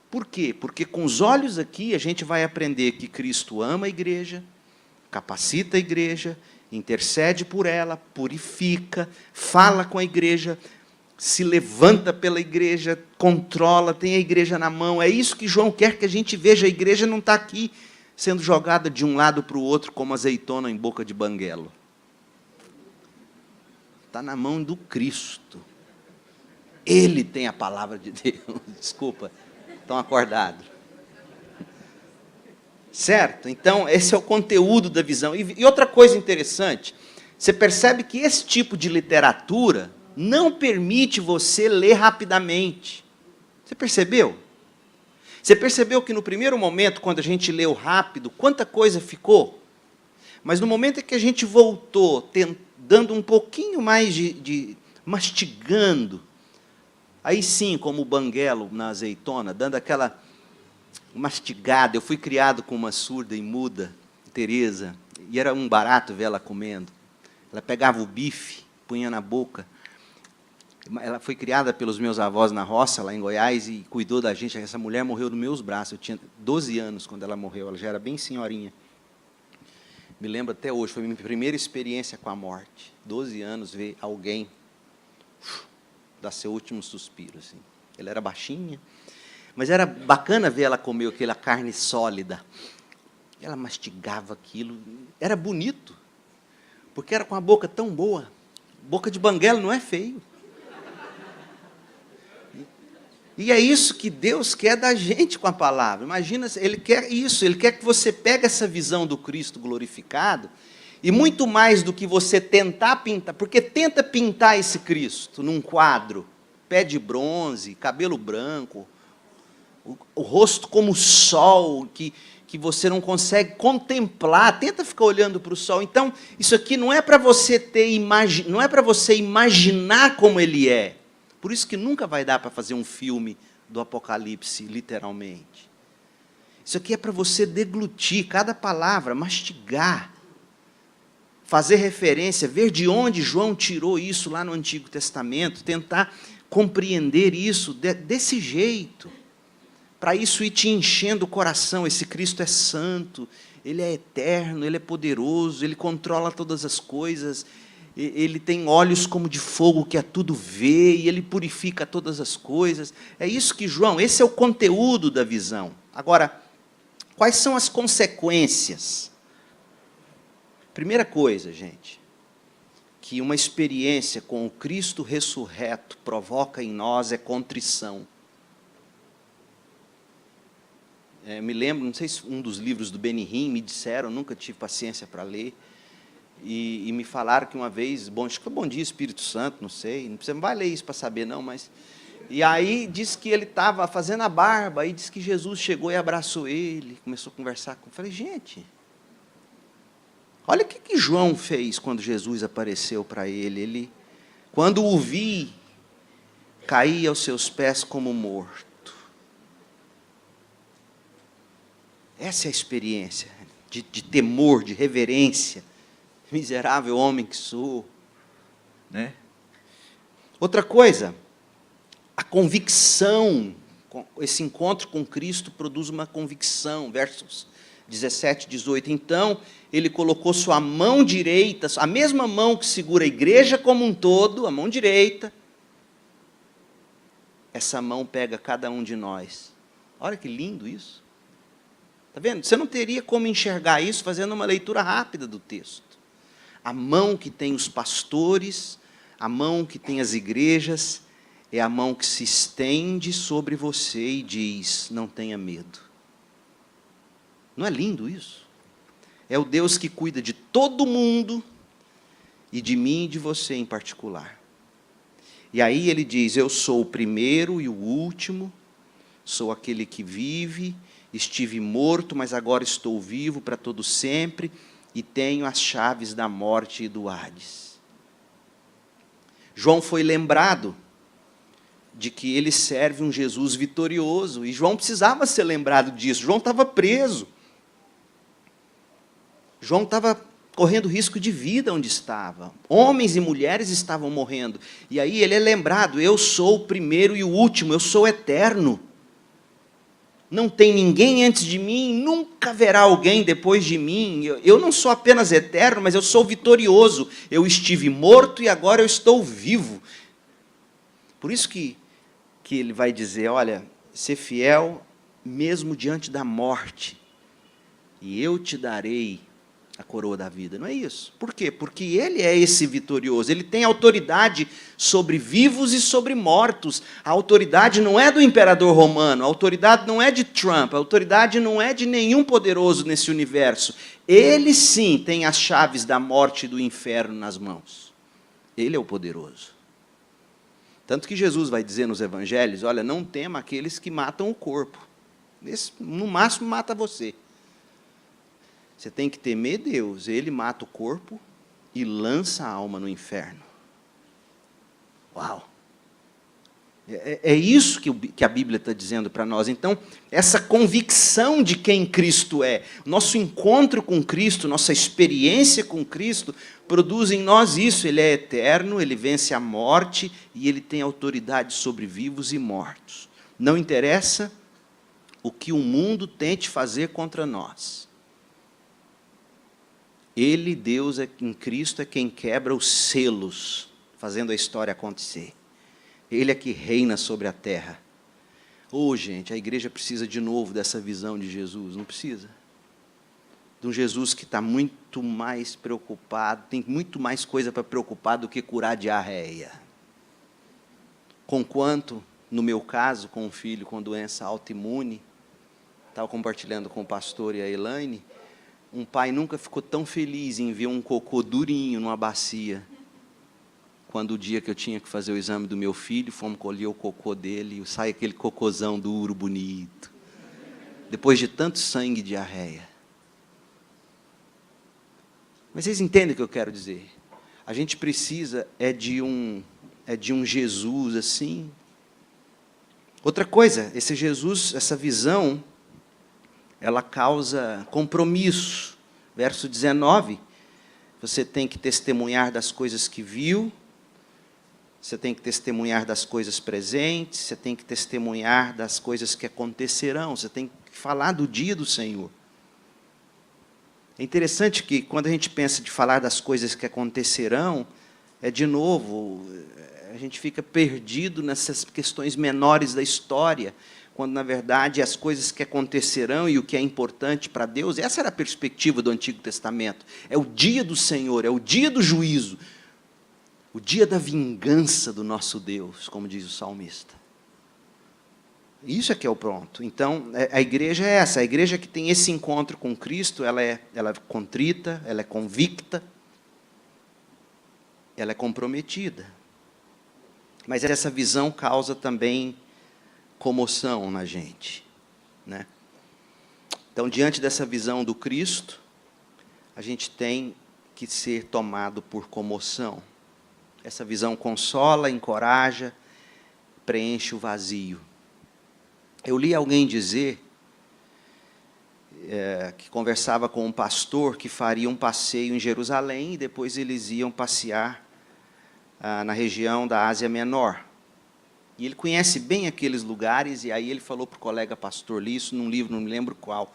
Por quê? Porque com os olhos aqui a gente vai aprender que Cristo ama a igreja, capacita a igreja, intercede por ela, purifica, fala com a igreja, se levanta pela igreja, controla, tem a igreja na mão. É isso que João quer que a gente veja. A igreja não está aqui sendo jogada de um lado para o outro como azeitona em boca de banguelo. Está na mão do Cristo. Ele tem a palavra de Deus. Desculpa, estão acordados. Certo? Então, esse é o conteúdo da visão. E outra coisa interessante, você percebe que esse tipo de literatura não permite você ler rapidamente. Você percebeu? Você percebeu que no primeiro momento, quando a gente leu rápido, quanta coisa ficou? Mas no momento em que a gente voltou, dando um pouquinho mais mastigando, aí sim, como o banguelo na azeitona, dando aquela mastigada. Eu fui criado com uma surda e muda, Tereza, e era um barato ver ela comendo. Ela pegava o bife, punha na boca. Ela foi criada pelos meus avós na roça, lá em Goiás, e cuidou da gente. Essa mulher morreu nos meus braços. Eu tinha 12 anos quando ela morreu, ela já era bem senhorinha. Me lembro até hoje, foi a minha primeira experiência com a morte. 12 anos, ver alguém dar seu último suspiro. Assim. Ela era baixinha. Mas era bacana ver ela comer aquela carne sólida. Ela mastigava aquilo. Era bonito. Porque era com a boca tão boa. Boca de banguela não é feio. E é isso que Deus quer da gente com a palavra. Imagina, Ele quer isso. Ele quer que você pegue essa visão do Cristo glorificado. E muito mais do que você tentar pintar. Porque tenta pintar esse Cristo num quadro. Pé de bronze, cabelo branco. O rosto como o sol, que você não consegue contemplar, tenta ficar olhando para o sol. Então, isso aqui não é para você não é para você imaginar como ele é. Por isso que nunca vai dar para fazer um filme do Apocalipse, literalmente. Isso aqui é para você deglutir cada palavra, mastigar, fazer referência, ver de onde João tirou isso lá no Antigo Testamento, tentar compreender isso desse jeito. Para isso ir te enchendo o coração. Esse Cristo é santo, Ele é eterno, Ele é poderoso, Ele controla todas as coisas, Ele tem olhos como de fogo que a tudo vê, e Ele purifica todas as coisas. É isso que João, esse é o conteúdo da visão. Agora, quais são as consequências? Primeira coisa, gente, que uma experiência com o Cristo ressurreto provoca em nós é contrição. Me lembro, não sei se um dos livros do Benihim me disseram, nunca tive paciência para ler, e me falaram que uma vez, acho que foi Bom Dia Espírito Santo, não sei, você não vai ler isso para saber não, mas... E aí disse que ele estava fazendo a barba, aí disse que Jesus chegou e abraçou ele, começou a conversar com ele. Eu falei, gente, olha o que João fez quando Jesus apareceu para ele. Ele, quando o vi, caí aos seus pés como morto. Essa é a experiência de temor, de reverência. Miserável homem que sou. Né? Outra coisa, a convicção. Esse encontro com Cristo produz uma convicção. Versos 17, 18. Então, ele colocou sua mão direita, a mesma mão que segura a igreja como um todo, a mão direita. Essa mão pega cada um de nós. Olha que lindo isso. Está vendo? Você não teria como enxergar isso fazendo uma leitura rápida do texto. A mão que tem os pastores, a mão que tem as igrejas, é a mão que se estende sobre você e diz, não tenha medo. Não é lindo isso? É o Deus que cuida de todo mundo e de mim e de você em particular. E aí ele diz, eu sou o primeiro e o último, sou aquele que vive, estive morto, mas agora estou vivo para todo sempre, e tenho as chaves da morte e do Hades. João foi lembrado de que ele serve um Jesus vitorioso, e João precisava ser lembrado disso. João estava preso. João estava correndo risco de vida onde estava. Homens e mulheres estavam morrendo. E aí ele é lembrado, eu sou o primeiro e o último, eu sou eterno. Não tem ninguém antes de mim, nunca haverá alguém depois de mim. Eu não sou apenas eterno, mas eu sou vitorioso. Eu estive morto e agora eu estou vivo. Por isso que ele vai dizer, olha, ser fiel mesmo diante da morte, e eu te darei a coroa da vida. Não é isso? Por quê? Porque ele é esse vitorioso. Ele tem autoridade sobre vivos e sobre mortos. A autoridade não é do imperador romano, a autoridade não é de Trump, a autoridade não é de nenhum poderoso nesse universo. Ele sim tem as chaves da morte e do inferno nas mãos. Ele é o poderoso. Tanto que Jesus vai dizer nos evangelhos, olha, não tema aqueles que matam o corpo. Esse, no máximo, mata você. Você tem que temer Deus. Ele mata o corpo e lança a alma no inferno. Uau! É isso que a Bíblia está dizendo para nós. Então, essa convicção de quem Cristo é, nosso encontro com Cristo, nossa experiência com Cristo, produz em nós isso. Ele é eterno, ele vence a morte e ele tem autoridade sobre vivos e mortos. Não interessa o que o mundo tente fazer contra nós. Ele, Deus, em Cristo, é quem quebra os selos, fazendo a história acontecer. Ele é que reina sobre a terra. Gente, a igreja precisa de novo dessa visão de Jesus, não precisa? De um Jesus que está muito mais preocupado, tem muito mais coisa para preocupar do que curar diarreia. Conquanto, no meu caso, com um filho com doença autoimune, estava compartilhando com o pastor e a Elaine, um pai nunca ficou tão feliz em ver um cocô durinho numa bacia. Quando o dia que eu tinha que fazer o exame do meu filho, fomos colher o cocô dele, e sai aquele cocôzão duro, bonito. Depois de tanto sangue e diarreia. Mas vocês entendem o que eu quero dizer? A gente precisa de um Jesus assim. Outra coisa, esse Jesus, essa visão, ela causa compromisso. Verso 19, você tem que testemunhar das coisas que viu, você tem que testemunhar das coisas presentes, você tem que testemunhar das coisas que acontecerão, você tem que falar do dia do Senhor. É interessante que, quando a gente pensa de falar das coisas que acontecerão, de novo, a gente fica perdido nessas questões menores da história, quando, na verdade, as coisas que acontecerão e o que é importante para Deus, essa era a perspectiva do Antigo Testamento. É o dia do Senhor, é o dia do juízo, o dia da vingança do nosso Deus, como diz o salmista. Isso é que é o pronto. Então, a igreja é essa, a igreja que tem esse encontro com Cristo, ela é contrita, ela é convicta, ela é comprometida. Mas essa visão causa também comoção na gente, né? Então, diante dessa visão do Cristo, a gente tem que ser tomado por comoção. Essa visão consola, encoraja, preenche o vazio. Eu li alguém dizer que conversava com um pastor que faria um passeio em Jerusalém e depois eles iam passear na região da Ásia Menor. E ele conhece bem aqueles lugares, e aí ele falou para o colega pastor, li isso num livro, não me lembro qual.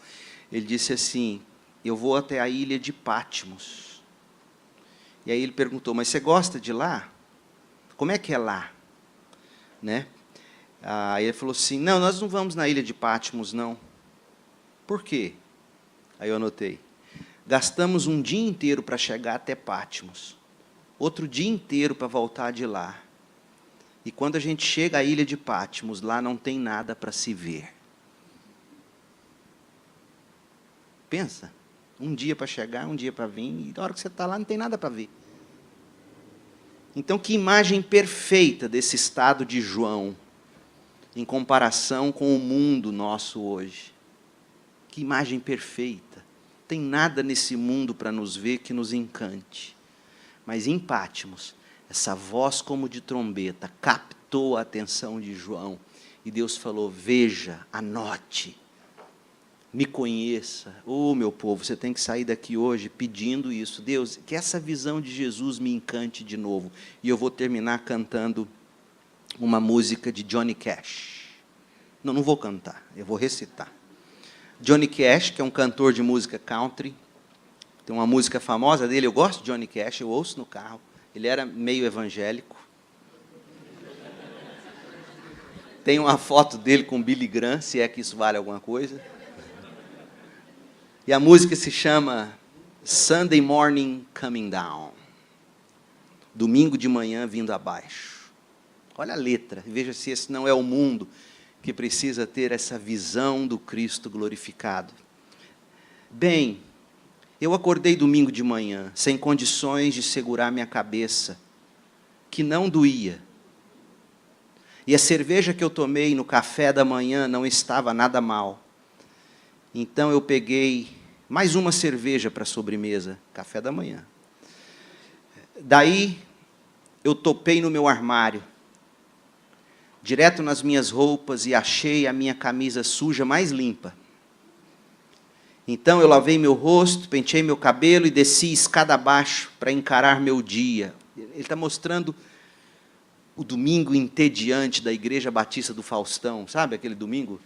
Ele disse assim, eu vou até a ilha de Patmos. E aí ele perguntou, mas você gosta de lá? Como é que é lá? Né? Aí ele falou assim, não, nós não vamos na ilha de Patmos, não. Por quê? Aí eu anotei. Gastamos um dia inteiro para chegar até Patmos. Outro dia inteiro para voltar de lá. E quando a gente chega à ilha de Patmos, lá não tem nada para se ver. Pensa, um dia para chegar, um dia para vir, e na hora que você está lá não tem nada para ver. Então, que imagem perfeita desse estado de João, em comparação com o mundo nosso hoje. Que imagem perfeita. Não tem nada nesse mundo para nos ver que nos encante. Mas em Patmos, essa voz como de trombeta captou a atenção de João. E Deus falou, veja, anote, me conheça. Meu povo, você tem que sair daqui hoje pedindo isso. Deus, que essa visão de Jesus me encante de novo. E eu vou terminar cantando uma música de Johnny Cash. Não vou cantar, eu vou recitar. Johnny Cash, que é um cantor de música country, tem uma música famosa dele, eu gosto de Johnny Cash, eu ouço no carro. Ele era meio evangélico. Tem uma foto dele com Billy Graham, se é que isso vale alguma coisa. E a música se chama Sunday Morning Coming Down. Domingo de manhã vindo abaixo. Olha a letra, veja se esse não é o mundo que precisa ter essa visão do Cristo glorificado. Bem, eu acordei domingo de manhã, sem condições de segurar minha cabeça, que não doía. E a cerveja que eu tomei no café da manhã não estava nada mal. Então eu peguei mais uma cerveja para a sobremesa, café da manhã. Daí eu topei no meu armário, direto nas minhas roupas, e achei a minha camisa suja mais limpa. Então eu lavei meu rosto, penteei meu cabelo e desci escada abaixo para encarar meu dia. Ele está mostrando o domingo entediante da Igreja Batista do Faustão, sabe aquele domingo?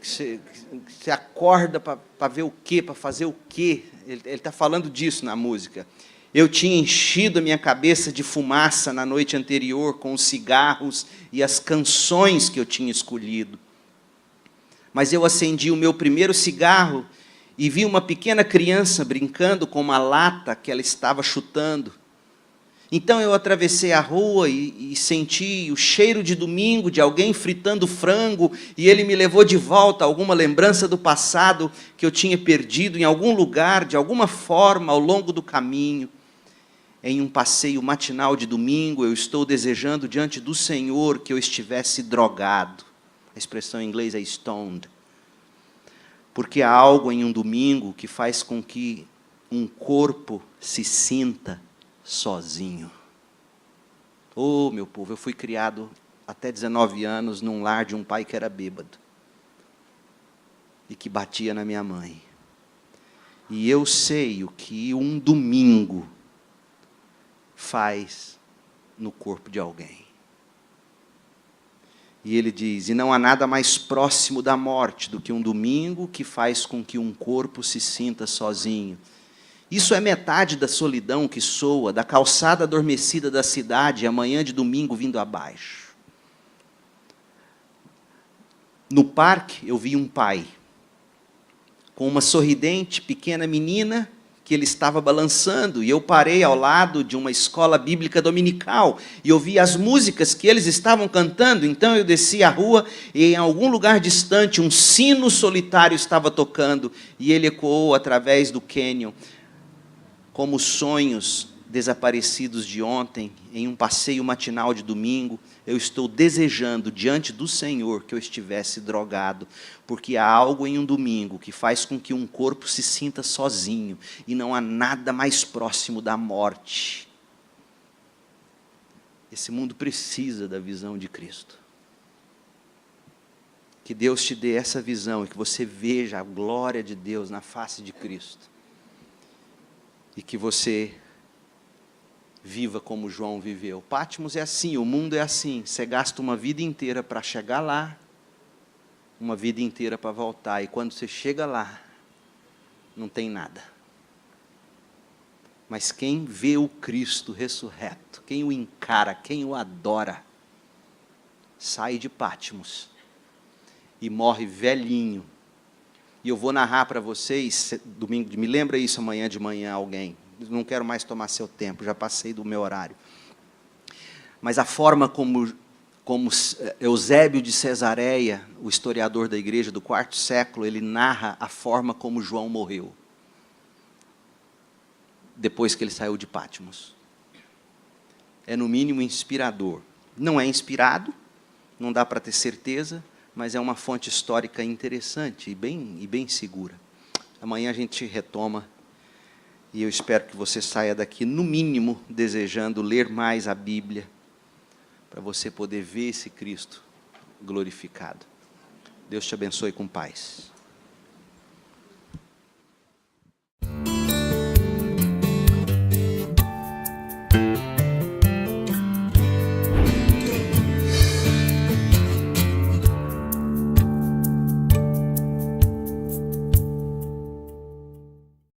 Que você acorda para ver o quê, para fazer o quê? Ele está falando disso na música. Eu tinha enchido a minha cabeça de fumaça na noite anterior com os cigarros e as canções que eu tinha escolhido. mas eu acendi o meu primeiro cigarro e vi uma pequena criança brincando com uma lata que ela estava chutando. Então eu atravessei a rua e senti o cheiro de domingo, de alguém fritando frango, e ele me levou de volta a alguma lembrança do passado que eu tinha perdido em algum lugar, de alguma forma, ao longo do caminho. Em um passeio matinal de domingo, eu estou desejando diante do Senhor que eu estivesse drogado. A expressão em inglês é stoned. Porque há algo em um domingo que faz com que um corpo se sinta sozinho. Oh, meu povo, eu fui criado até 19 anos num lar de um pai que era bêbado e que batia na minha mãe. E eu sei o que um domingo faz no corpo de alguém. E ele diz, e não há nada mais próximo da morte do que um domingo que faz com que um corpo se sinta sozinho. Isso é metade da solidão que soa da calçada adormecida da cidade, amanhã de domingo vindo abaixo. No parque, eu vi um pai com uma sorridente pequena menina que ele estava balançando, e eu parei ao lado de uma escola bíblica dominical, e ouvi as músicas que eles estavam cantando. Então eu desci a rua, e em algum lugar distante, um sino solitário estava tocando, e ele ecoou através do cânion, como sonhos desaparecidos de ontem, em um passeio matinal de domingo. Eu estou desejando diante do Senhor que eu estivesse drogado, porque há algo em um domingo que faz com que um corpo se sinta sozinho, e não há nada mais próximo da morte. Esse mundo precisa da visão de Cristo. Que Deus te dê essa visão e que você veja a glória de Deus na face de Cristo. E que você viva como João viveu. Patmos é assim, o mundo é assim. Você gasta uma vida inteira para chegar lá, uma vida inteira para voltar. E quando você chega lá, não tem nada. Mas quem vê o Cristo ressurreto, quem o encara, quem o adora, sai de Patmos e morre velhinho. E eu vou narrar para vocês, domingo, me lembra isso amanhã de manhã alguém. Não quero mais tomar seu tempo, já passei do meu horário. Mas a forma como Eusébio de Cesareia, o historiador da igreja do quarto século, ele narra a forma como João morreu, depois que ele saiu de Patmos. É no mínimo inspirador. Não é inspirado, não dá para ter certeza, mas é uma fonte histórica interessante e bem segura. Amanhã a gente retoma, e eu espero que você saia daqui, no mínimo, desejando ler mais a Bíblia, para você poder ver esse Cristo glorificado. Deus te abençoe com paz.